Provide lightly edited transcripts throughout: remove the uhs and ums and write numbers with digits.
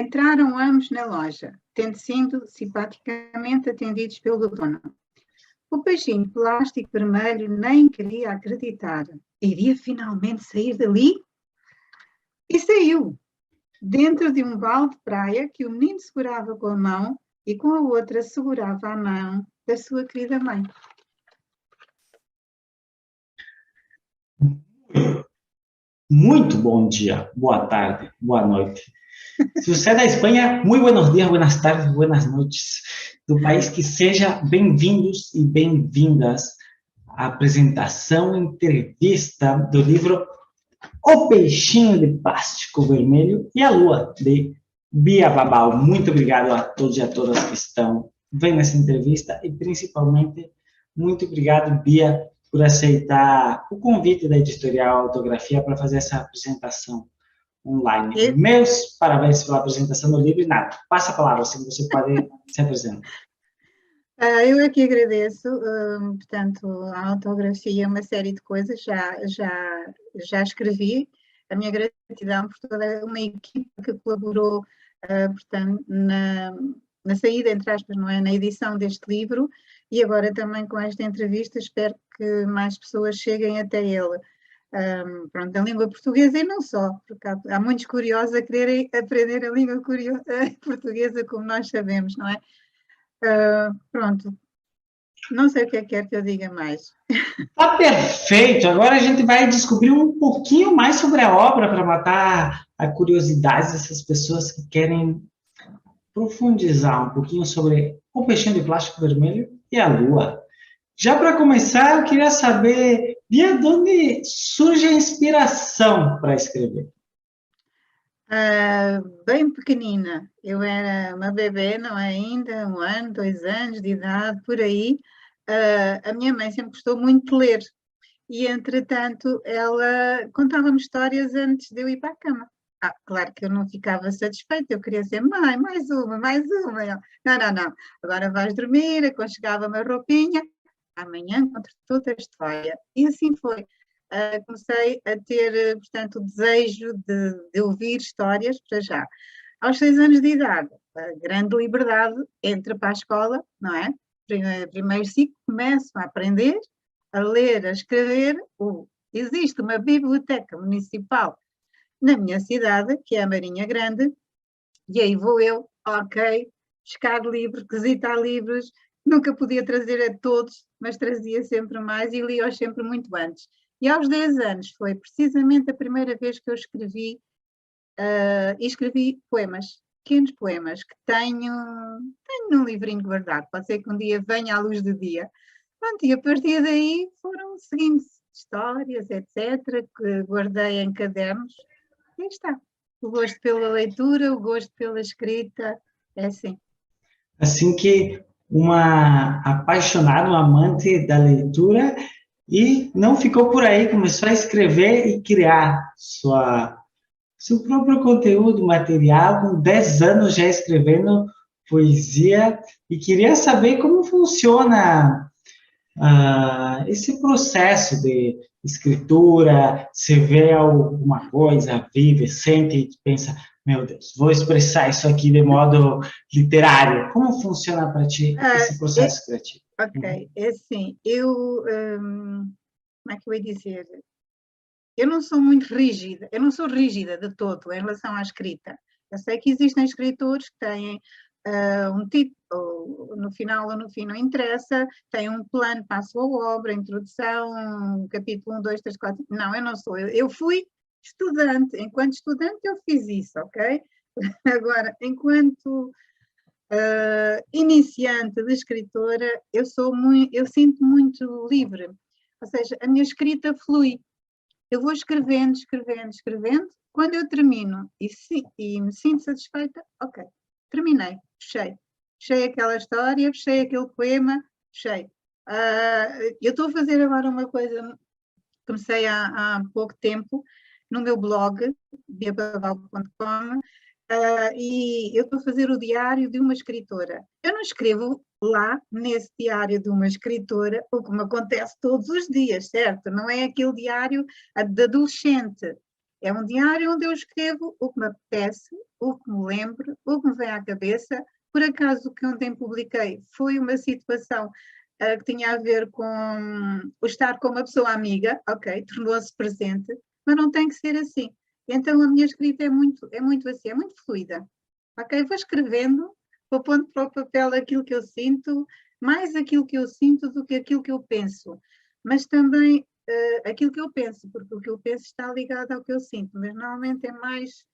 Entraram ambos na loja, tendo sido simpaticamente atendidos pelo dono. O peixinho de plástico vermelho nem queria acreditar. Iria finalmente sair dali? E saiu, dentro de um balde de praia que o menino segurava com a mão e com a outra segurava a mão da sua querida mãe. Muito bom dia, boa tarde, boa noite. Se você é da Espanha, muito buenos dias, buenas tardes, buenas noites. Do país que seja, bem-vindos e bem-vindas à apresentação, entrevista do livro O Peixinho de Plástico Vermelho e a Lua, de Bia Babau. Muito obrigado a todos e a todas que estão vendo essa entrevista e, principalmente, muito obrigado, Bia, por aceitar o convite da Editorial Autografia para fazer essa apresentação online. Meus parabéns pela apresentação do livro e nada, passa a palavra, assim você pode se apresentar. Eu aqui agradeço, portanto, a autografia, uma série de coisas, já escrevi, a minha gratidão por toda uma equipa que colaborou, portanto, na saída, entre aspas, não é, na edição deste livro, e agora também com esta entrevista espero que mais pessoas cheguem até ele. Pronto, a língua portuguesa e não só, porque há muitos curiosos a quererem aprender a língua portuguesa, como nós sabemos, não é? Pronto, não sei o que é que quer que eu diga mais. Tá perfeito, agora a gente vai descobrir um pouquinho mais sobre a obra para matar a curiosidade dessas pessoas que querem profundizar um pouquinho sobre o peixinho de plástico vermelho e a lua. Já para começar, eu queria saber, Bia, de onde surge a inspiração para escrever? Bem pequenina, eu era uma bebê, não é ainda, 1 ano, 2 anos de idade, por aí. A minha mãe sempre gostou muito de ler e, entretanto, ela contava-me histórias antes de eu ir para a cama. Claro que eu não ficava satisfeita, eu queria ser mãe, mais uma, mais uma. Não, agora vais dormir, aconchegava-me a roupinha, amanhã conto toda a história. E assim foi. Comecei a ter, portanto, o desejo de ouvir histórias para já. Aos 6 anos de idade, a grande liberdade, entra para a escola, não é? Primeiro ciclo, começo a aprender, a ler, a escrever. Existe uma biblioteca municipal na minha cidade, que é a Marinha Grande, e aí vou eu, ok, buscar livros, requisitar livros, nunca podia trazer a todos, mas trazia sempre mais e li-os sempre muito antes. E aos 10 anos foi precisamente a primeira vez que eu escrevi, e escrevi poemas, pequenos poemas, que tenho num livrinho guardado, pode ser que um dia venha à luz do dia. Pronto, e a partir daí foram seguindo histórias, etc., que guardei em cadernos, e aí está. O gosto pela leitura, o gosto pela escrita, é assim. Assim que uma apaixonada, uma amante da leitura, e não ficou por aí, começou a escrever e criar seu próprio conteúdo, material, com 10 anos já escrevendo poesia, e queria saber como funciona esse processo de escritura. Você vê alguma coisa, vive, sente e pensa, meu Deus, vou expressar isso aqui de modo literário. Como funciona para ti esse processo criativo? Ok, é assim, como é que eu ia dizer? Eu não sou muito rígida, eu não sou rígida de todo em relação à escrita. Eu sei que existem escritores que têm um tipo, no final ou no fim, não interessa, têm um plano para a sua obra, introdução, capítulo 1, 2, 3, 4. Não, eu não sou. Eu fui estudante, enquanto estudante eu fiz isso, ok? Agora, enquanto iniciante de escritora, eu sinto muito livre. Ou seja, a minha escrita flui. Eu vou escrevendo, escrevendo, escrevendo. Quando eu termino e me sinto satisfeita, ok, terminei, fechei. Fechei aquela história, fechei aquele poema, fechei. Eu estou a fazer agora uma coisa, comecei há pouco tempo, no meu blog, biabaval.com, e eu estou a fazer o diário de uma escritora. Eu não escrevo lá, nesse diário de uma escritora, o que me acontece todos os dias, certo? Não é aquele diário de adolescente. É um diário onde eu escrevo o que me apetece, o que me lembro, o que me vem à cabeça. Por acaso, o que ontem publiquei foi uma situação que tinha a ver com o estar com uma pessoa amiga, ok, tornou-se presente, mas não tem que ser assim. Então a minha escrita é muito assim, é muito fluida. Ok, vou escrevendo, vou pondo para o papel aquilo que eu sinto, mais aquilo que eu sinto do que aquilo que eu penso. Mas também aquilo que eu penso, porque o que eu penso está ligado ao que eu sinto, mas normalmente é mais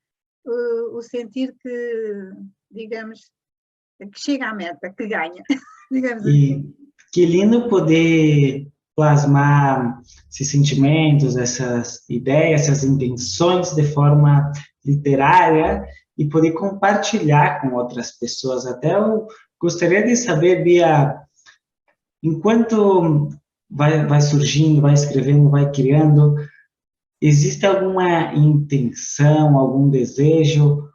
o sentir que, digamos, que chega à meta, que ganha, digamos assim. E que lindo poder plasmar esses sentimentos, essas ideias, essas intenções de forma literária e poder compartilhar com outras pessoas. Até eu gostaria de saber, Bia, enquanto vai surgindo, vai escrevendo, vai criando, existe alguma intenção, algum desejo?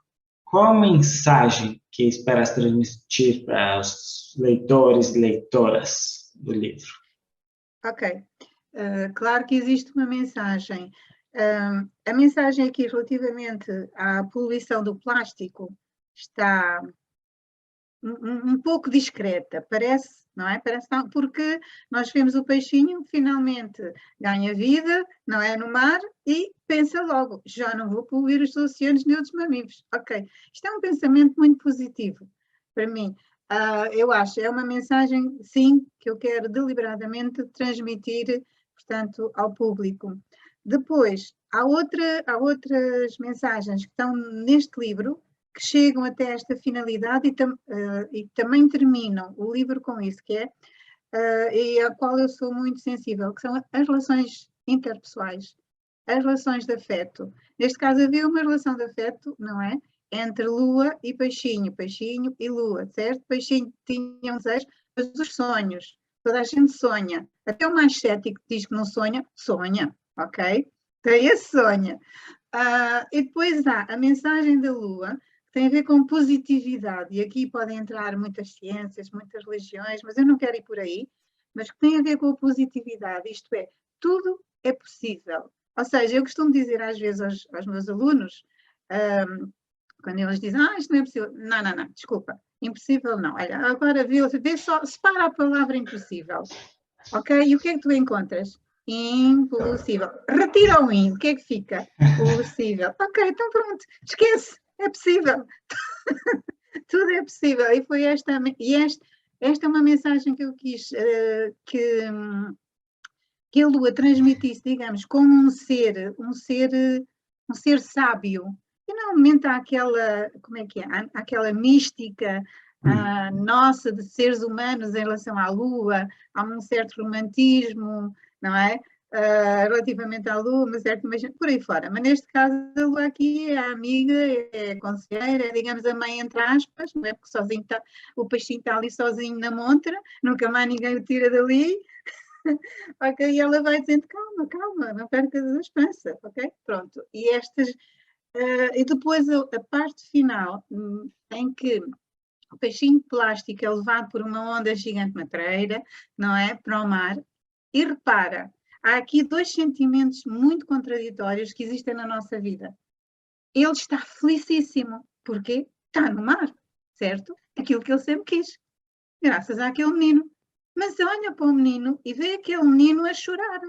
Qual a mensagem que esperas transmitir para os leitores e leitoras do livro? Ok, claro que existe uma mensagem. A mensagem aqui relativamente à poluição do plástico está um pouco discreta, parece, não é? Parece não, porque nós vemos o peixinho, finalmente ganha vida, não é? No mar e pensa logo, já não vou poluir os oceanos nem outros mamíferos. Ok, isto é um pensamento muito positivo para mim. Eu acho, é uma mensagem, sim, que eu quero deliberadamente transmitir, portanto, ao público. Depois, há outras mensagens que estão neste livro, que chegam até esta finalidade e também terminam o livro com isso, que é, e a qual eu sou muito sensível, que são as relações interpessoais, as relações de afeto. Neste caso havia uma relação de afeto, não é? Entre lua e peixinho, peixinho e lua, certo? Peixinho tinha um desejo, mas os sonhos, toda a gente sonha. Até o mais cético que diz que não sonha, sonha, ok? Tem esse sonha. E depois há a mensagem da lua, tem a ver com positividade, e aqui podem entrar muitas ciências, muitas religiões, mas eu não quero ir por aí, mas que tem a ver com a positividade, isto é, tudo é possível. Ou seja, eu costumo dizer às vezes aos meus alunos, quando eles dizem, isto não é possível, não, desculpa, impossível não, olha, agora vê só, separa a palavra impossível, ok? E o que é que tu encontras? Impossível. Retira o in, o que é que fica? Possível. Ok, então pronto, esquece, é possível. Tudo é possível. E foi esta é uma mensagem que eu quis que a Lua transmitisse, digamos, como um ser sábio. E normalmente há aquela, como é que é? Há aquela mística nossa de seres humanos em relação à Lua, há um certo romantismo, não é? Relativamente à Lua, uma certa imagem, por aí fora. Mas neste caso, a Lua aqui é a amiga, é a conselheira, é, digamos, a mãe, entre aspas, não é? Porque sozinho o peixinho está ali sozinho na montra, nunca mais ninguém o tira dali. Ok, e ela vai dizendo, calma, calma, não percas a esperança, ok? Pronto. E depois a parte final, em que o peixinho de plástico é levado por uma onda gigante matreira, não é? Para o mar, e repara, há aqui dois sentimentos muito contraditórios que existem na nossa vida. Ele está felicíssimo, porque está no mar, certo? Aquilo que ele sempre quis, graças àquele menino. Mas olha para o menino e vê aquele menino a chorar.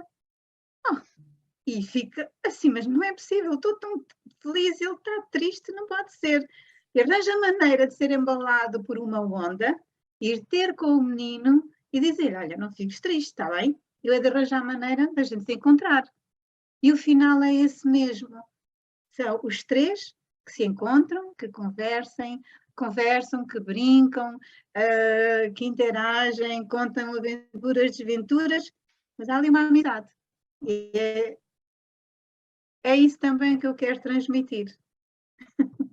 E fica assim, mas não é possível, estou tão feliz, ele está triste, não pode ser. E arranja maneira de ser embalado por uma onda, ir ter com o menino e dizer, olha, não fiques triste, está bem? Eu é de arranjar maneira da gente se encontrar. E o final é esse mesmo. São os três que se encontram, que conversam, que brincam, que interagem, contam aventuras, desventuras, mas há ali uma amizade. E é isso também que eu quero transmitir.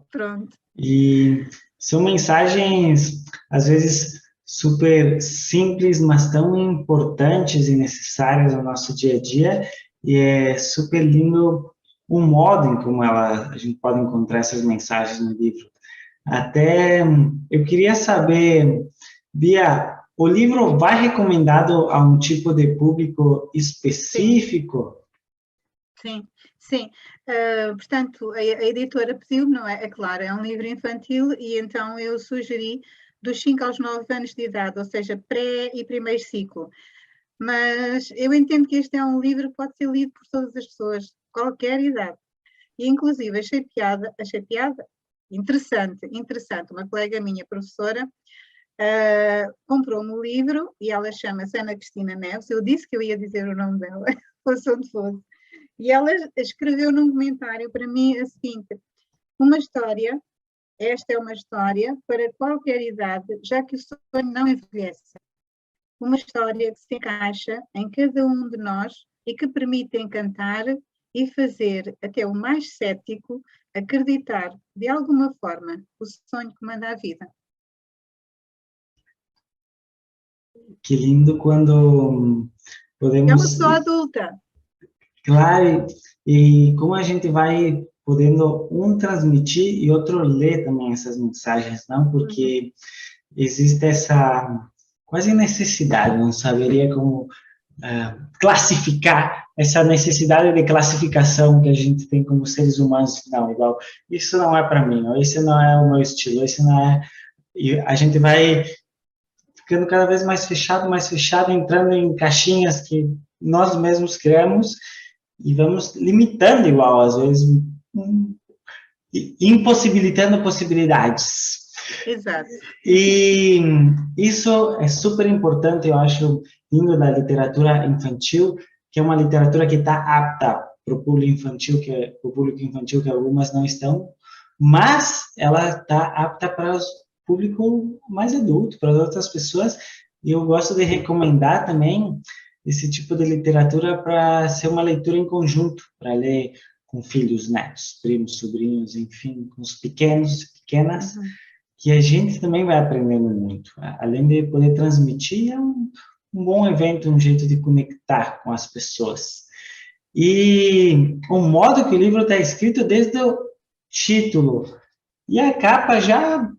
Pronto. E são mensagens, às vezes, super simples, mas tão importantes e necessárias no nosso dia a dia, e é super lindo o modo em como a gente pode encontrar essas mensagens no livro. Até eu queria saber, Bia, o livro vai recomendado a um tipo de público específico? Sim, sim. Portanto, a editora pediu, não é? É claro, é um livro infantil e então eu sugeri dos 5 aos 9 anos de idade, ou seja, pré e primeiro ciclo. Mas eu entendo que este é um livro que pode ser lido por todas as pessoas, qualquer idade. E inclusive achei piada, interessante. Uma colega minha, professora, comprou-me o livro e ela chama-se Ana Cristina Neves. Eu disse que eu ia dizer o nome dela, fosse onde fosse. E ela escreveu num comentário para mim a seguinte: uma história, esta é uma história para qualquer idade, já que o sonho não envelhece. Uma história que se encaixa em cada um de nós e que permite encantar e fazer até o mais cético acreditar, de alguma forma, o sonho que manda a vida. Que lindo quando É uma podemos, pessoa adulta. claro, e como a gente vai podendo um transmitir e outro ler também essas mensagens, não? Uhum. Porque existe essa quase necessidade, não saberia como classificar essa necessidade de classificação que a gente tem como seres humanos. Não, igual, isso não é para mim, ou isso não é o meu estilo, isso não é. E a gente vai ficando cada vez mais fechado, entrando em caixinhas que nós mesmos criamos e vamos limitando igual, às vezes, impossibilitando possibilidades. Exato. E isso é super importante, eu acho, vindo da literatura infantil, que é uma literatura que está apta para o público infantil, que algumas não estão, mas ela está apta para o público mais adulto, para as outras pessoas, e eu gosto de recomendar também esse tipo de literatura para ser uma leitura em conjunto, para ler com filhos, netos, primos, sobrinhos, enfim, com os pequenos, pequenas, Uhum. que a gente também vai aprendendo muito. Além de poder transmitir, é um bom evento, um jeito de conectar com as pessoas. E o modo que o livro está escrito, desde o título e a capa já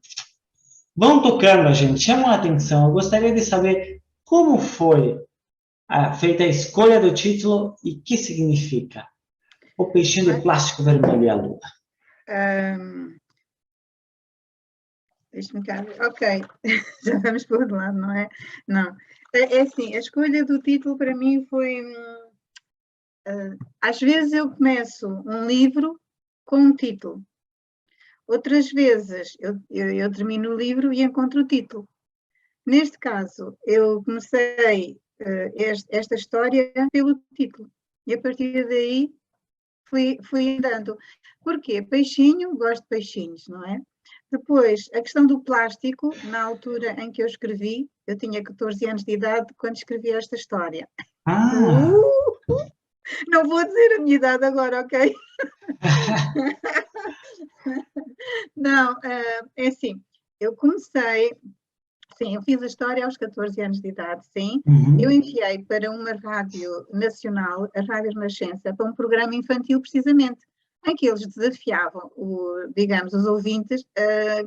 vão tocando a gente, chamam a atenção. Eu gostaria de saber como foi feita a escolha do título e o que significa. O peixinho de plástico vermelho e a lua. Deixa-me cá ver. Ok, já vamos por outro lado, não é? Não. É assim, a escolha do título para mim foi. Às vezes eu começo um livro com um título, outras vezes eu termino o livro e encontro o título. Neste caso, eu comecei esta história pelo título e a partir daí fui andando. Porquê? Peixinho, gosto de peixinhos, não é? Depois, a questão do plástico, na altura em que eu escrevi, eu tinha 14 anos de idade quando escrevi esta história. Ah! Não vou dizer a minha idade agora, ok? Não, é assim, eu comecei, sim, eu fiz a história aos 14 anos de idade, sim. Eu Uhum. enviei para uma rádio nacional, a Rádio Renascença, para um programa infantil precisamente, em que eles desafiavam, digamos, os ouvintes a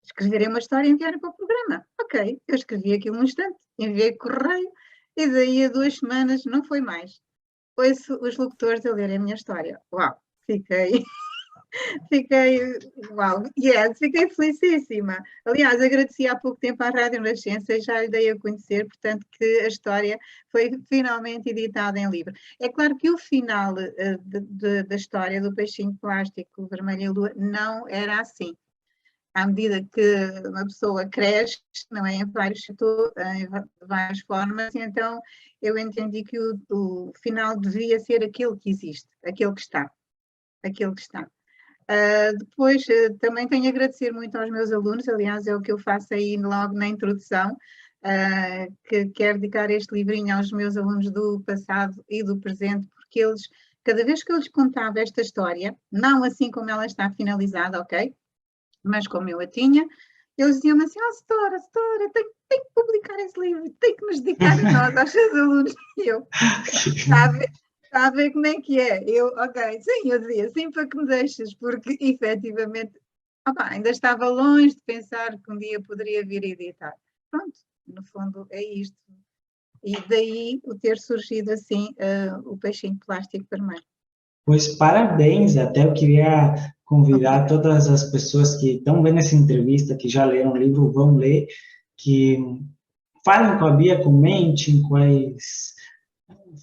escreverem uma história e enviarem para o programa. Ok, eu escrevi aquilo num instante, enviei correio e daí a 2 semanas não foi mais. Ouço os locutores a lerem a minha história. Uau, fiquei fiquei, uau, yes, fiquei felicíssima. Aliás, agradeci há pouco tempo à Rádio Renascença e já lhe dei a conhecer, portanto, que a história foi finalmente editada em livro. É claro que o final da história do peixinho plástico vermelho e lua não era assim. À medida que uma pessoa cresce, não é, em várias formas, e então eu entendi que o final devia ser aquele que existe, aquele que está, aquele que está. Depois, também tenho a agradecer muito aos meus alunos, aliás, é o que eu faço aí logo na introdução, que quero dedicar este livrinho aos meus alunos do passado e do presente, porque eles, cada vez que eu lhes contava esta história, não assim como ela está finalizada, ok? Mas como eu a tinha, eles diziam-me assim, setora, tem que publicar esse livro, tem que nos dedicar a nós, aos seus alunos. E eu, está a ver como é que é? Eu, ok, sim, eu dizia, sim, para que me deixes, porque efetivamente, ainda estava longe de pensar que um dia poderia vir a editar. Pronto, no fundo é isto. E daí o ter surgido assim o peixinho de plástico vermelho. Pois parabéns, até eu queria convidar Obrigada. todas as pessoas que estão vendo essa entrevista, que já leram o livro, vão ler, que falem com a Bia, comentem quais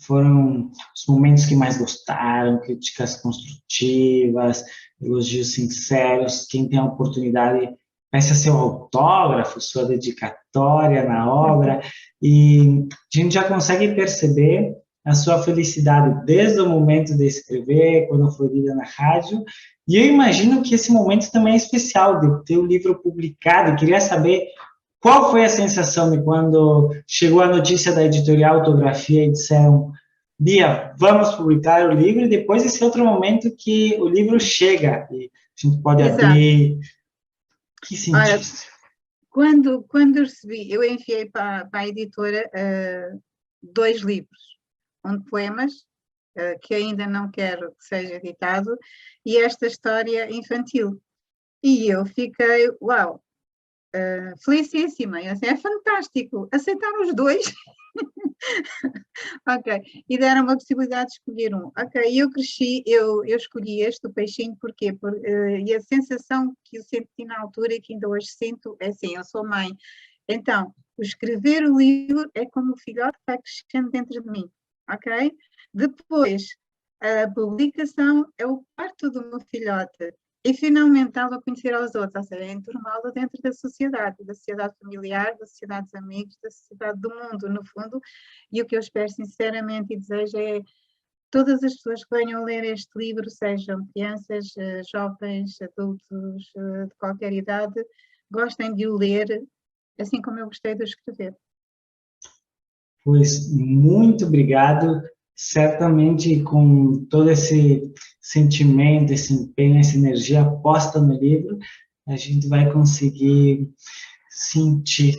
foram os momentos que mais gostaram, críticas construtivas, elogios sinceros. Quem tem a oportunidade, peça seu autógrafo, sua dedicatória na obra, e a gente já consegue perceber a sua felicidade desde o momento de escrever, quando foi lida na rádio, e eu imagino que esse momento também é especial, de ter o livro publicado, e queria saber qual foi a sensação de quando chegou a notícia da editorial Autografia e disseram: Bia, vamos publicar o livro, e depois esse outro momento que o livro chega e a gente pode Exato. abrir. Que Ora, sentiste? quando eu recebi, eu enviei para a editora 2 livros, um de poemas, que ainda não quero que seja editado, e esta história infantil. E eu fiquei, uau, felicíssima. Eu assim, é fantástico, aceitaram os dois. Ok, e deram-me a possibilidade de escolher um. Ok, eu cresci, eu escolhi este, o peixinho, porquê? E a sensação que eu senti na altura e que ainda hoje sinto é assim, eu sou mãe. Então, o escrever o livro é como o filhote que vai crescendo dentro de mim, ok? Depois, a publicação é o parto do meu filhote. E finalmente dá-lo a conhecer aos outros, ou seja, é enturmá-lo dentro da sociedade familiar, da sociedade dos amigos, da sociedade do mundo, no fundo. E o que eu espero sinceramente e desejo é todas as pessoas que venham ler este livro, sejam crianças, jovens, adultos, de qualquer idade, gostem de o ler, assim como eu gostei de o escrever. Pois muito obrigado. Certamente, com todo esse sentimento, esse empenho, essa energia posta no livro, a gente vai conseguir sentir.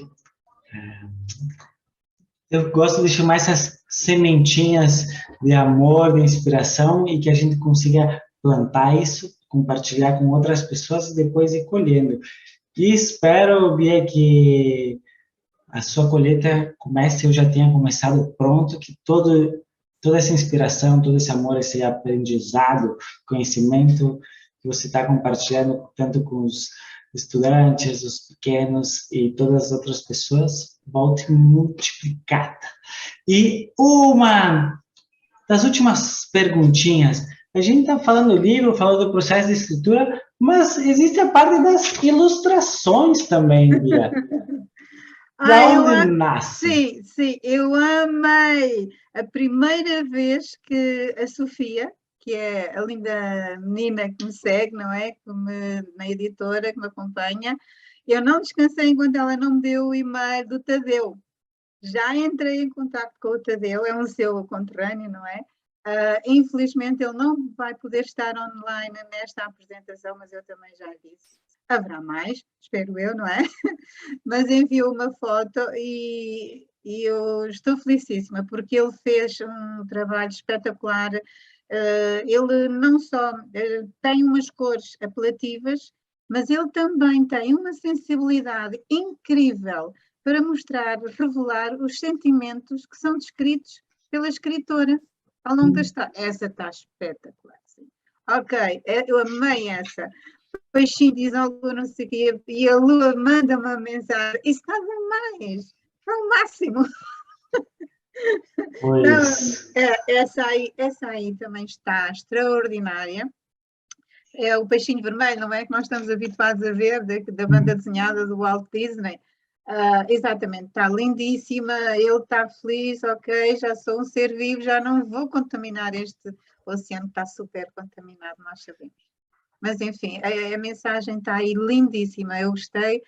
Eu gosto de chamar essas sementinhas de amor, de inspiração, e que a gente consiga plantar isso, compartilhar com outras pessoas e depois ir colhendo. E espero, Bia, que a sua colheita comece, eu já tenha começado pronto, que toda essa inspiração, todo esse amor, esse aprendizado, conhecimento que você está compartilhando tanto com os estudantes, os pequenos e todas as outras pessoas, volte multiplicada. E uma das últimas perguntinhas, a gente está falando do livro, falando do processo de escritura, mas existe a parte das ilustrações também, Bia. Da Ai, onde nasce? sim, sim, eu amei a primeira vez que a Sofia, que é a linda menina que me segue, não é? Na editora, que me acompanha, eu não descansei enquanto ela não me deu o e-mail do Tadeu. Já entrei em contato com o Tadeu, é um seu conterrâneo, não é? Infelizmente ele não vai poder estar online nesta apresentação, mas eu também já disse. Haverá mais, espero eu, não é? Mas enviou uma foto e eu estou felicíssima, porque ele fez um trabalho espetacular. Ele não só tem umas cores apelativas, mas ele também tem uma sensibilidade incrível para mostrar, revelar os sentimentos que são descritos pela escritora ao longo da história. Essa está espetacular, sim. Ok, eu amei essa. Peixinho diz algo, não sei o quê, e a Lua manda uma mensagem. Isso está demais. É o máximo. Não, Pois, essa aí também está extraordinária. É o peixinho vermelho, não é? Que nós estamos habituados a ver, da banda desenhada do Walt Disney. Exatamente, está lindíssima, ele está feliz, ok, já sou um ser vivo, já não vou contaminar este oceano, está super contaminado, nós sabemos. Mas enfim, a mensagem está aí lindíssima, eu gostei,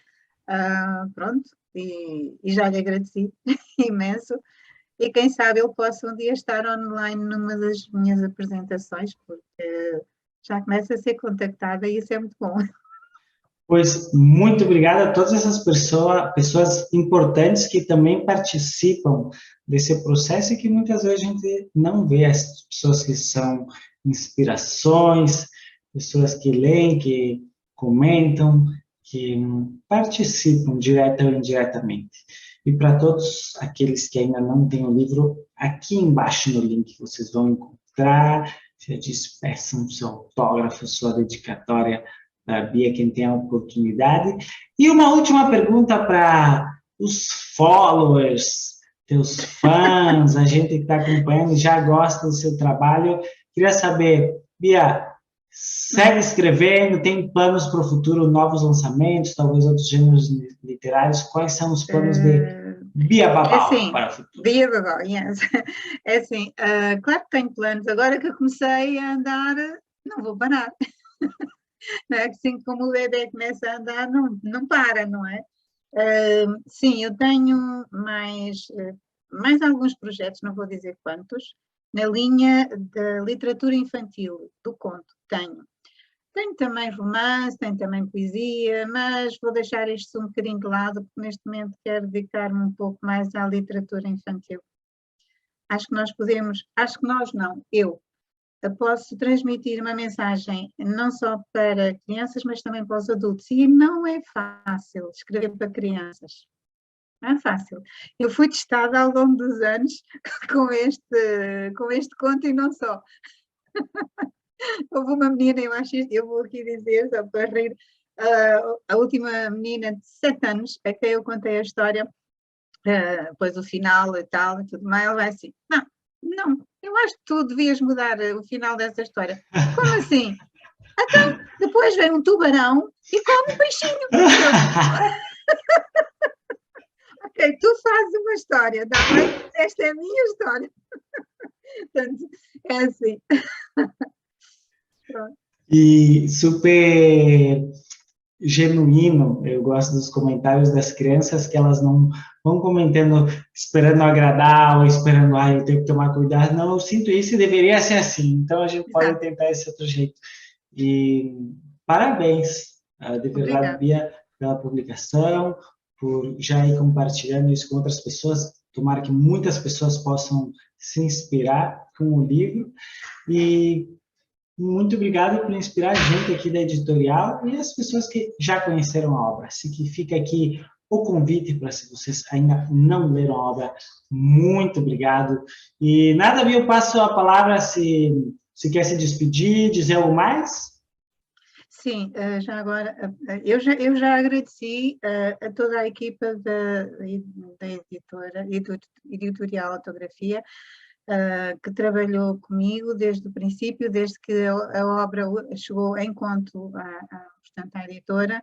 pronto, e já lhe agradeci imenso. E quem sabe ele possa um dia estar online numa das minhas apresentações, porque já começa a ser contactada e isso é muito bom. pois muito obrigado a todas essas pessoas importantes que também participam desse processo e que muitas vezes a gente não vê as pessoas que são inspirações, pessoas que leem, que comentam, que participam direta ou indiretamente. E para todos aqueles que ainda não têm o livro, aqui embaixo no link vocês vão encontrar se despeçam seu autógrafo, sua dedicatória para a Bia, quem tem a oportunidade. E uma última pergunta para os followers, teus fãs, a gente que está acompanhando, já gosta do seu trabalho. Queria saber, Bia, segue escrevendo, tem planos para o futuro, novos lançamentos, talvez outros gêneros literários? Quais são os planos de Bia Babau para o futuro? Bia Babau, yes. É assim, claro que tenho planos. Agora que eu comecei a andar, não vou parar. Não é? Assim como o bebê começa a andar, não para, não é? Sim, eu tenho mais alguns projetos, não vou dizer quantos, na linha da literatura infantil, do conto, tenho. Tenho também romance, tenho também poesia, mas vou deixar isto um bocadinho de lado, porque neste momento quero dedicar-me um pouco mais à literatura infantil. Acho que nós não, eu posso transmitir uma mensagem não só para crianças, mas também para os adultos. E não é fácil escrever para crianças. Não é fácil. Eu fui testada ao longo dos anos com este conto e não só. Houve uma menina, eu vou aqui dizer, só para rir, a última menina de 7 anos, a quem eu contei a história, depois o final e tal, e tudo mais, ela vai assim, não, eu acho que tu devias mudar o final dessa história. Como assim? Então, depois vem um tubarão e come um peixinho. Ok, tu fazes uma história, tá bem? Esta é a minha história. Portanto, é assim. Pronto. E super genuíno, eu gosto dos comentários das crianças, que elas não vão comentando esperando agradar ou esperando, eu tenho que tomar cuidado. Não, eu sinto isso e deveria ser assim. Então, a gente pode tentar esse outro jeito. E parabéns, de verdade, Obrigada. Bia, pela publicação, por já ir compartilhando isso com outras pessoas. Tomara que muitas pessoas possam se inspirar com o livro. E muito obrigado por inspirar a gente aqui da editorial e as pessoas que já conheceram a obra. Assim que fica aqui o convite para, se vocês ainda não leram a obra, muito obrigado. E nada, Bia, eu passo a palavra se quer se despedir, dizer algo mais. Sim, já agora, eu já agradeci a toda a equipa da editora, editorial Autografia, que trabalhou comigo desde o princípio, desde que a obra chegou em conto portanto, à editora,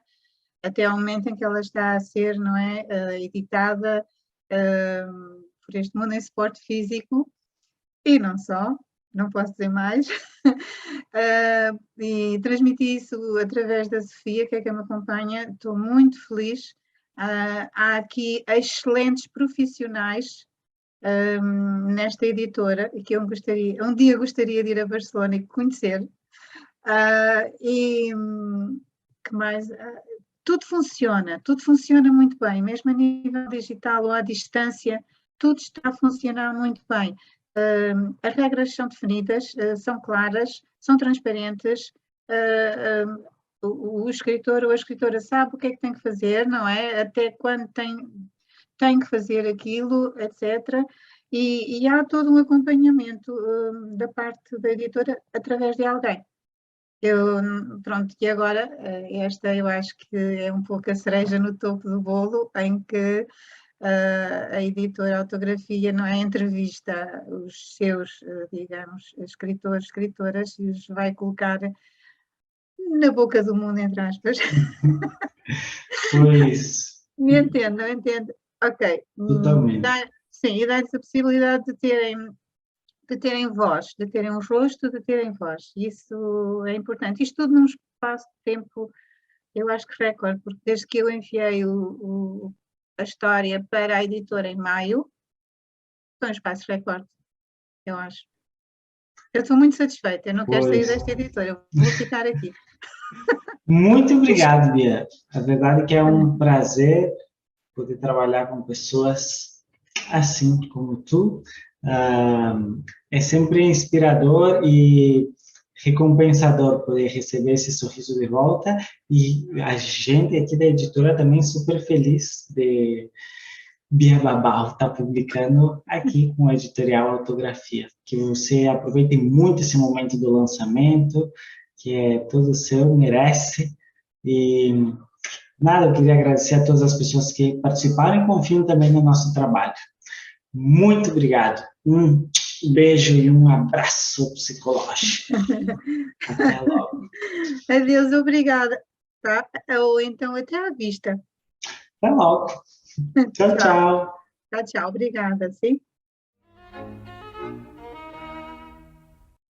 até ao momento em que ela está a ser, não é, editada por este mundo em suporte físico, e não só, não posso dizer mais, e transmiti isso através da Sofia, que é quem me acompanha. Estou muito feliz. Há aqui excelentes profissionais nesta editora, que um dia gostaria de ir a Barcelona e conhecer. E que mais? Tudo funciona muito bem, mesmo a nível digital ou à distância, tudo está a funcionar muito bem. As regras são definidas, são claras, são transparentes, o escritor ou a escritora sabe o que é que tem que fazer, não é? Até quando tem que fazer aquilo, etc. E há todo um acompanhamento da parte da editora através de alguém. Pronto, e agora esta eu acho que é um pouco a cereja no topo do bolo, em que a editora Autografia, não é, entrevista os seus, digamos, escritores, escritoras, e os vai colocar na boca do mundo, entre aspas. Pois. Me entendo, não entendo? Ok. Totalmente. Sim, e dá-lhes a possibilidade de terem voz, de terem um rosto, de terem voz. Isso é importante. Isto tudo num espaço de tempo, eu acho que recorde, porque desde que eu enviei a história para a editora em maio, foi um espaço recorde, eu acho. Eu estou muito satisfeita, eu não quero sair desta editora, eu vou ficar aqui. Muito obrigado, Bia. A verdade é que é um prazer poder trabalhar com pessoas assim como tu. É sempre inspirador e recompensador poder receber esse sorriso de volta, e a gente aqui da editora também super feliz Bia Babau está publicando aqui com o editorial Autografia. Que você aproveite muito esse momento do lançamento, que é todo seu, merece. E nada, eu queria agradecer a todas as pessoas que participaram e confiam também no nosso trabalho. Muito obrigado. Um beijo e um abraço psicológico. Até logo. Adeus, obrigada. Tá? Ou então até à vista. Até logo. Tchau, tchau. Tchau, tchau. Obrigada, sim.